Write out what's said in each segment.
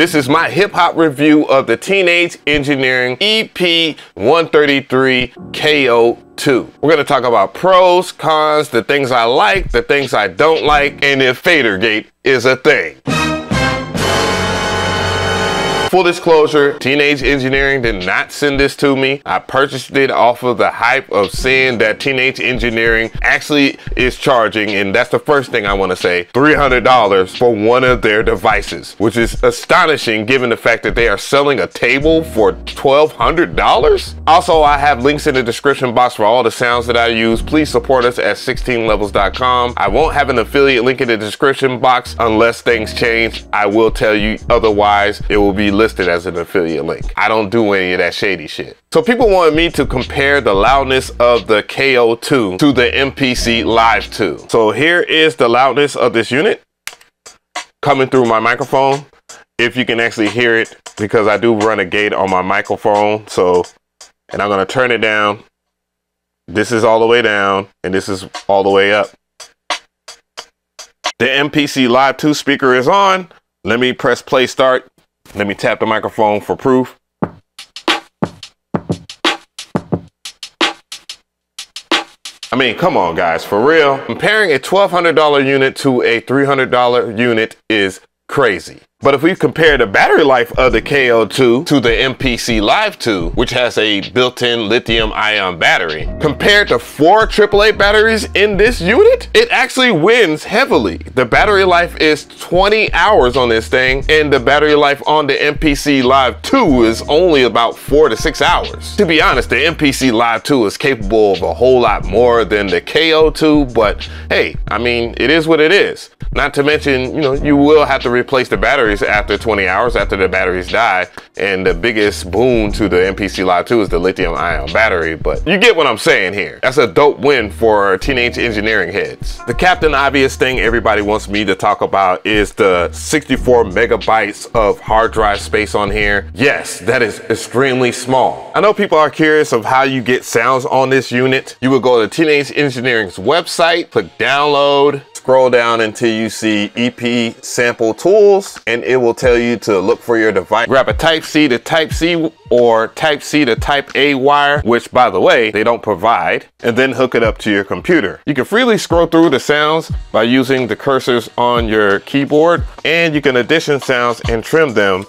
This is my hip hop review of the Teenage Engineering EP-133 K.O. We're gonna talk about pros, cons, the things I like, the things I don't like, and if Fadergate is a thing. Full disclosure, Teenage Engineering did not send this to me. I purchased it off of the hype of seeing that Teenage Engineering actually is charging, and that's the first thing I want to say, $300 for one of their devices, which is astonishing given the fact that they are selling a table for $1,200. Also, I have links in the description box for all the sounds that I use. Please support us at 16levels.com. I won't have an affiliate link in the description box unless things change. I will tell you otherwise. It will be listed as an affiliate link. I don't do any of that shady shit. So people wanted me to compare the loudness of the K.O. 2 to the MPC Live 2. So here is the loudness of this unit coming through my microphone. If you can actually hear it, because I do run a gate on my microphone. And I'm gonna turn it down. This is all the way down and this is all the way up. The MPC Live 2 speaker is on. Let me press play start. Let me tap the microphone for proof. I mean, come on guys, for real. Comparing a $1,200 unit to a $300 unit is crazy. But if we compare the battery life of the K.O. 2 to the MPC Live 2, which has a built-in lithium-ion battery, compared to 4 AAA batteries in this unit, it actually wins heavily. The battery life is 20 hours on this thing, and the battery life on the MPC Live 2 is only about 4 to 6 hours. To be honest, the MPC Live 2 is capable of a whole lot more than the K.O. 2, but hey, I mean, it is what it is. Not to mention, you know, you will have to replace the batteries after 20 hours after the batteries die. And the biggest boon to the MPC Live 2 is the lithium ion battery, but you get what I'm saying here. That's a dope win for Teenage Engineering heads. The Captain Obvious thing everybody wants me to talk about is the 64 megabytes of hard drive space on here. Yes, that is extremely small. I know people are curious of how you get sounds on this unit. You would go to Teenage Engineering's website, click download, scroll down until you see EP sample tools, and it will tell you to look for your device. Grab a Type-C to Type-C or Type-C to Type-A wire, which by the way, they don't provide, and then hook it up to your computer. You can freely scroll through the sounds by using the cursors on your keyboard, and you can addition sounds and trim them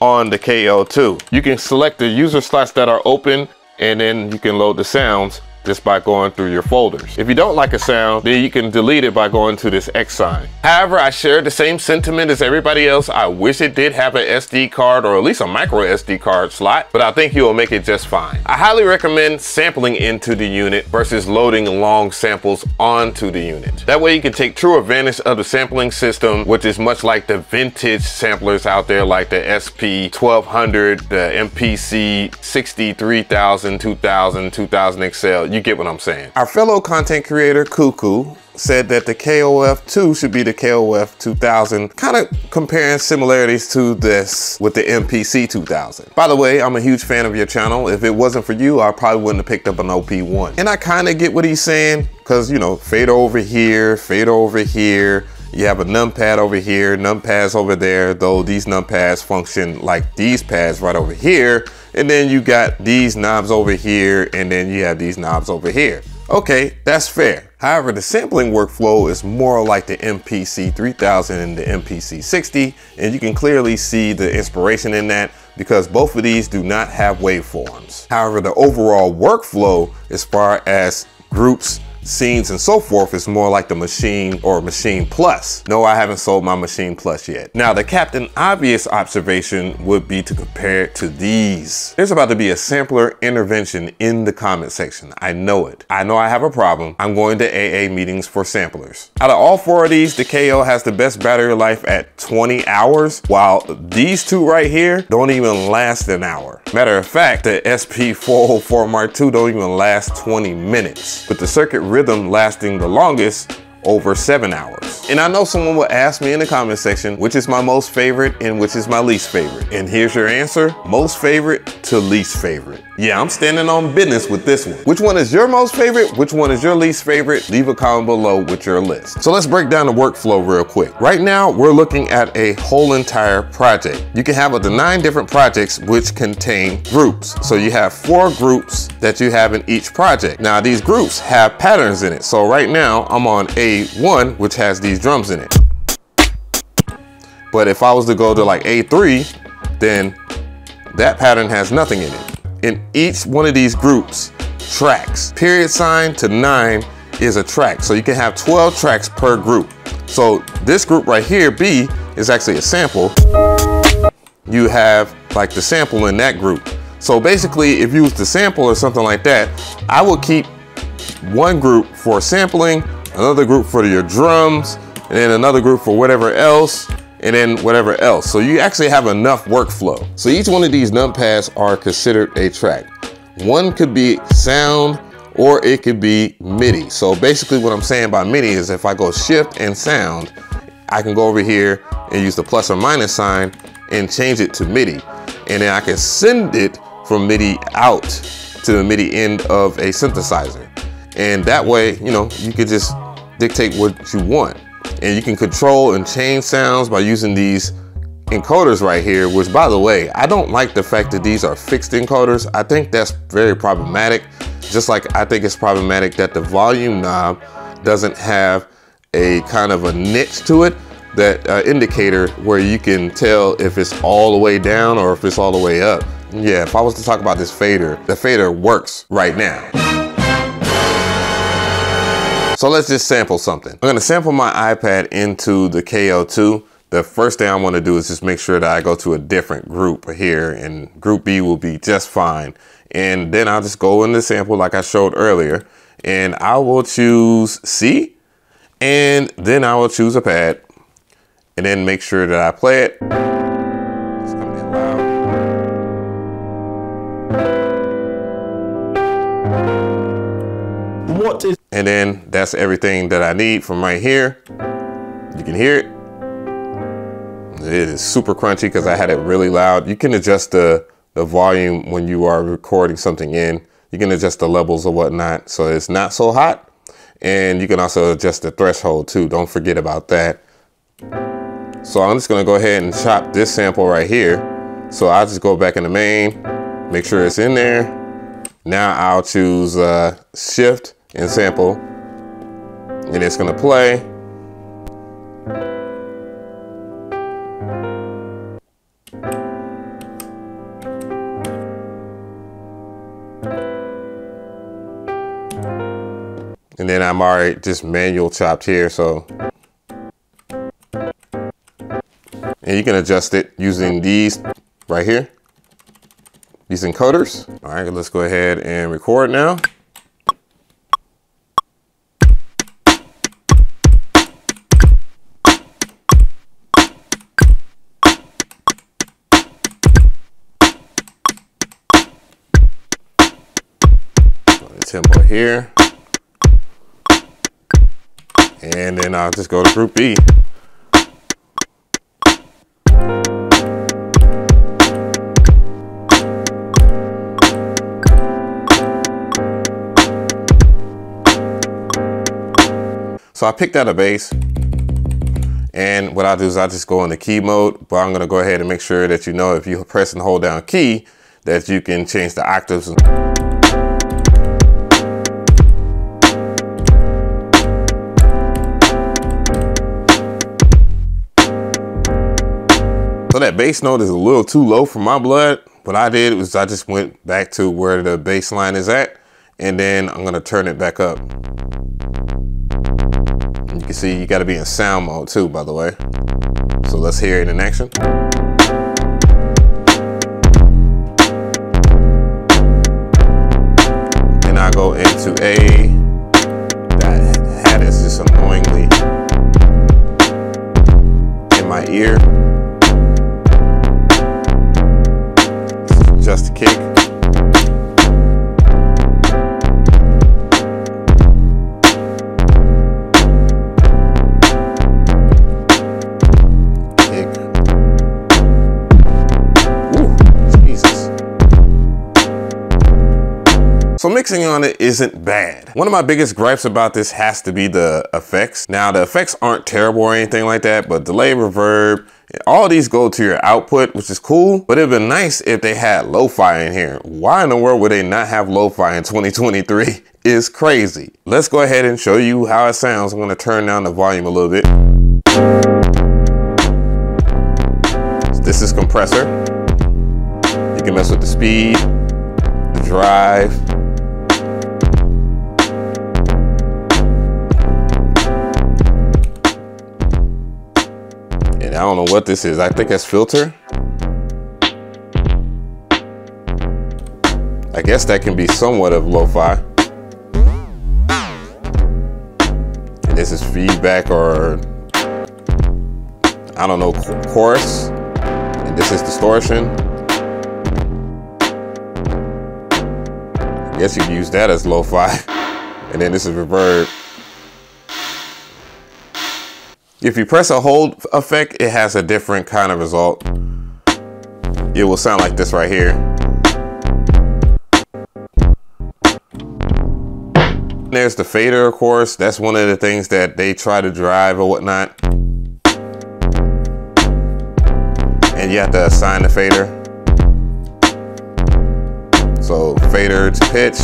on the K.O. 2. You can select the user slots that are open, and then you can load the sounds just by going through your folders. If you don't like a sound, then you can delete it by going to this X sign. However, I share the same sentiment as everybody else. I wish it did have an SD card or at least a micro SD card slot, but I think you will make it just fine. I highly recommend sampling into the unit versus loading long samples onto the unit. That way you can take true advantage of the sampling system, which is much like the vintage samplers out there like the SP1200, the MPC 63000, 2000, 2000 XL. You get what I'm saying. Our fellow content creator, Cuckoo, said that the KOF 2 should be the KOF 2000, kind of comparing similarities to this with the MPC 2000. By the way, I'm a huge fan of your channel. If it wasn't for you, I probably wouldn't have picked up an OP1. And I kind of get what he's saying, because, you know, fade over here, fade over here. You have a numpad over here, numpads over there, though these numpads function like these pads right over here. And then you got these knobs over here, and then you have these knobs over here. Okay, that's fair. However, the sampling workflow is more like the MPC 3000 and the MPC 60, and you can clearly see the inspiration in that because both of these do not have waveforms. However, the overall workflow as far as groups, scenes, and so forth is more like the Machine or Machine Plus. No, I haven't sold my Machine Plus yet. Now, the Captain Obvious observation would be to compare it to these. There's about to be a sampler intervention in the comment section. I know it. I know I have a problem. I'm going to AA meetings for samplers. Out of all 4 of these, the K.O. has the best battery life at 20 hours, while these 2 right here don't even last an hour. Matter of fact, the SP404 Mark II don't even last 20 minutes, with the circuit rhythm lasting the longest over 7 hours. And I know someone will ask me in the comment section, which is my most favorite and which is my least favorite. And here's your answer, most favorite to least favorite. Yeah, I'm standing on business with this one. Which one is your most favorite? Which one is your least favorite? Leave a comment below with your list. So let's break down the workflow real quick. Right now, we're looking at a whole entire project. You can have up to 9 different projects which contain groups. So you have 4 groups that you have in each project. Now these groups have patterns in it. So right now I'm on A1, which has these drums in it. But if I was to go to like A3, then that pattern has nothing in it. In each one of these groups, tracks, period sign to 9 is a track. So you can have 12 tracks per group. So this group right here, B, is actually a sample. You have like the sample in that group. So basically, if you use the sample or something like that, I would keep one group for sampling, another group for your drums, and then another group for whatever else, and then whatever else. So you actually have enough workflow. So each one of these numpads are considered a track. One could be sound or it could be MIDI. So basically what I'm saying by MIDI is if I go shift and sound, I can go over here and use the plus or minus sign and change it to MIDI. And then I can send it from MIDI out to the MIDI end of a synthesizer. And that way, you know, you could just dictate what you want. And you can control and change sounds by using these encoders right here, which by the way, I don't like the fact that these are fixed encoders. I think that's very problematic. Just like I think it's problematic that the volume knob doesn't have a kind of a niche to it, that indicator where you can tell if it's all the way down or if it's all the way up. Yeah, if I was to talk about this fader, the fader works right now. So let's just sample something. I'm gonna sample my iPad into the K.O. The first thing I wanna do is just make sure that I go to a different group here, and group B will be just fine. And then I'll just go in the sample like I showed earlier, and I will choose C, and then I will choose a pad, and then make sure that I play it. It's gonna get loud. And then that's everything that I need from right here. You can hear it. It is super crunchy because I had it really loud. You can adjust the volume when you are recording something in. You can adjust the levels or whatnot so it's not so hot. And you can also adjust the threshold too. Don't forget about that. So I'm just gonna go ahead and chop this sample right here. So I'll just go back in the main, make sure it's in there. Now I'll choose shift and sample, and it's gonna play. And then I'm already just manual chopped here, so. And you can adjust it using these right here, these encoders. All right, let's go ahead and record now. Tempo here, and then I'll just go to group B. So I picked out a bass, and what I'll do is I'll just go into key mode, but I'm gonna go ahead and make sure that you know if you press and hold down key that you can change the octaves. So that bass note is a little too low for my blood. What I did was I just went back to where the bass line is at, and then I'm gonna turn it back up. You can see you gotta be in sound mode too, by the way. So let's hear it in action. And I go into A. That hat is just annoyingly in my ear. Just a kick. Kick. Ooh, Jesus. So mixing on it isn't bad. One of my biggest gripes about this has to be the effects. Now the effects aren't terrible or anything like that, but delay, reverb, all these go to your output, which is cool, but it'd been nice if they had lo-fi in here. Why in the world would they not have lo-fi in 2023? Is crazy. Let's go ahead and show you how it sounds. I'm gonna turn down the volume a little bit. This is compressor. You can mess with the speed, the drive. And I don't know what this is. I think that's filter. I guess that can be somewhat of lo-fi. And this is feedback, or I don't know, chorus. And this is distortion. I guess you can use that as lo-fi. And then this is reverb. If you press a hold effect, it has a different kind of result. It will sound like this right here. There's the fader, of course. That's one of the things that they try to drive or whatnot. And you have to assign the fader. So fader to pitch.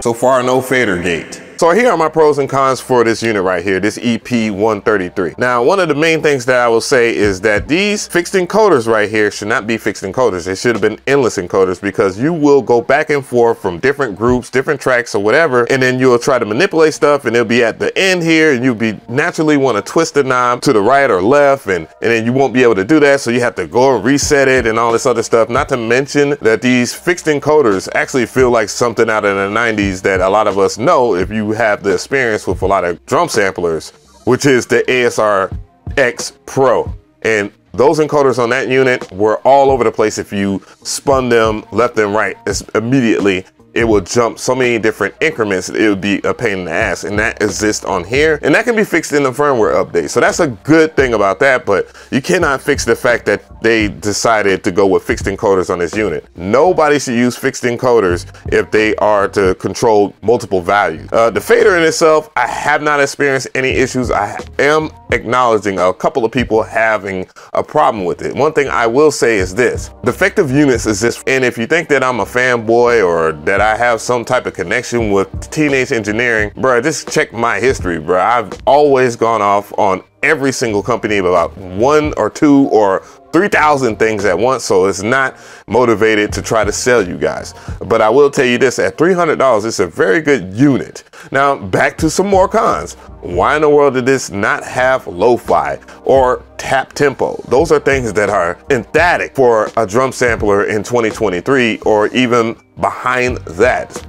So far, no fader gate. So here are my pros and cons for this unit right here, this EP-133. Now, one of the main things that I will say is that these fixed encoders right here should not be fixed encoders. They should have been endless encoders, because you will go back and forth from different groups, different tracks or whatever, and then you'll try to manipulate stuff, and it'll be at the end here, and you'll be naturally want to twist the knob to the right or left, and then you won't be able to do that, so you have to go and reset it and all this other stuff. Not to mention that these fixed encoders actually feel like something out of the 90s that a lot of us know if you have the experience with a lot of drum samplers, which is the ASR X Pro. And those encoders on that unit were all over the place. If you spun them left and right, immediately it will jump so many different increments, it would be a pain in the ass. And that exists on here, and that can be fixed in the firmware update. So that's a good thing about that, but you cannot fix the fact that they decided to go with fixed encoders on this unit. Nobody should use fixed encoders if they are to control multiple values. The fader in itself, I have not experienced any issues. I am acknowledging a couple of people having a problem with it. One thing I will say is this: defective units exist, and if you think that I'm a fanboy or that I have some type of connection with Teenage Engineering, bro, just check my history, bro. I've always gone off on every single company about 1 or 2 or 3,000 things at once, so it's not motivated to try to sell you guys. But I will tell you this, at $300, it's a very good unit. Now, back to some more cons. Why in the world did this not have lo-fi or tap tempo? Those are things that are emphatic for a drum sampler in 2023, or even behind that.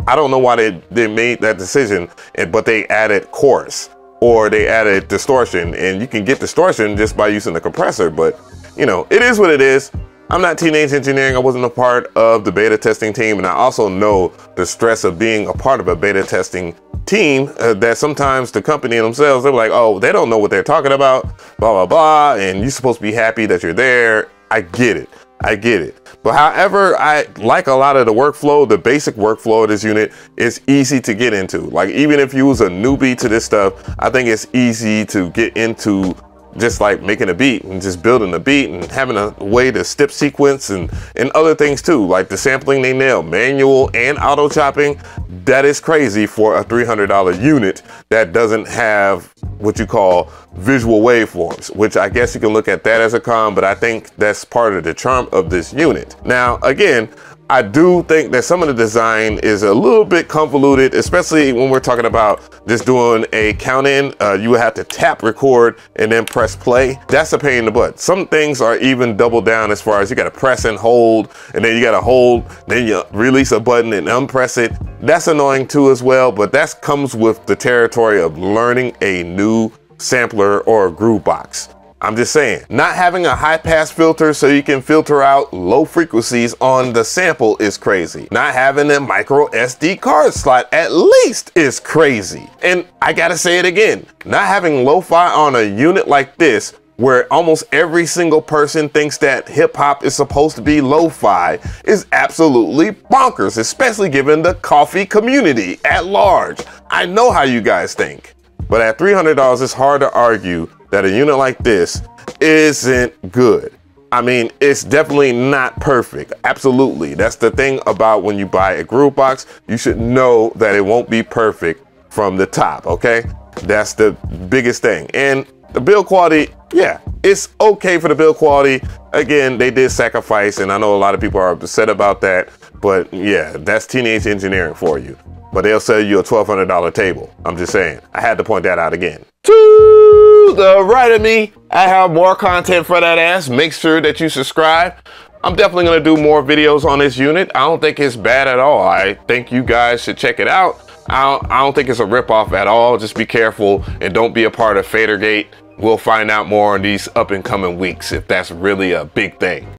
I don't know why they made that decision, but they added chorus, or they added distortion, and you can get distortion just by using the compressor, but you know, it is what it is. I'm not Teenage Engineering. I wasn't a part of the beta testing team, and I also know the stress of being a part of a beta testing team, that sometimes the company themselves, they're like, oh, they don't know what they're talking about, blah, blah, blah, and you're supposed to be happy that you're there. I get it. I get it. But however, I like a lot of the workflow. The basic workflow of this unit is easy to get into. Like, even if you was a newbie to this stuff, I think it's easy to get into, just like making a beat and just building a beat and having a way to step sequence and other things too, like the sampling they nail, manual and auto chopping. That is crazy for a $300 unit that doesn't have what you call visual waveforms, which I guess you can look at that as a con, but I think that's part of the charm of this unit. Now, again, I do think that some of the design is a little bit convoluted, especially when we're talking about just doing a count in. You would have to tap record and then press play. That's a pain in the butt. Some things are even double down, as far as you got to press and hold, and then you got to hold, then you release a button and unpress it. That's annoying too as well, but that comes with the territory of learning a new sampler or a groove box. I'm just saying, not having a high pass filter so you can filter out low frequencies on the sample is crazy. Not having a micro SD card slot at least is crazy. And I gotta say it again, not having lo-fi on a unit like this where almost every single person thinks that hip hop is supposed to be lo-fi is absolutely bonkers, especially given the coffee community at large. I know how you guys think, but at $300, it's hard to argue that a unit like this isn't good. I mean, it's definitely not perfect. Absolutely. That's the thing about when you buy a groove box, you should know that it won't be perfect from the top, okay? That's the biggest thing. And the build quality, yeah, it's okay for the build quality. Again, they did sacrifice, and I know a lot of people are upset about that, but yeah, that's Teenage Engineering for you. But they'll sell you a $1,200 table. I'm just saying, I had to point that out again. To the right of me, I have more content for that ass. Make sure that you subscribe. I'm definitely gonna do more videos on this unit. I don't think it's bad at all. I think you guys should check it out. I don't think it's a ripoff at all. Just be careful and don't be a part of Fadergate. We'll find out more in these up and coming weeks if that's really a big thing.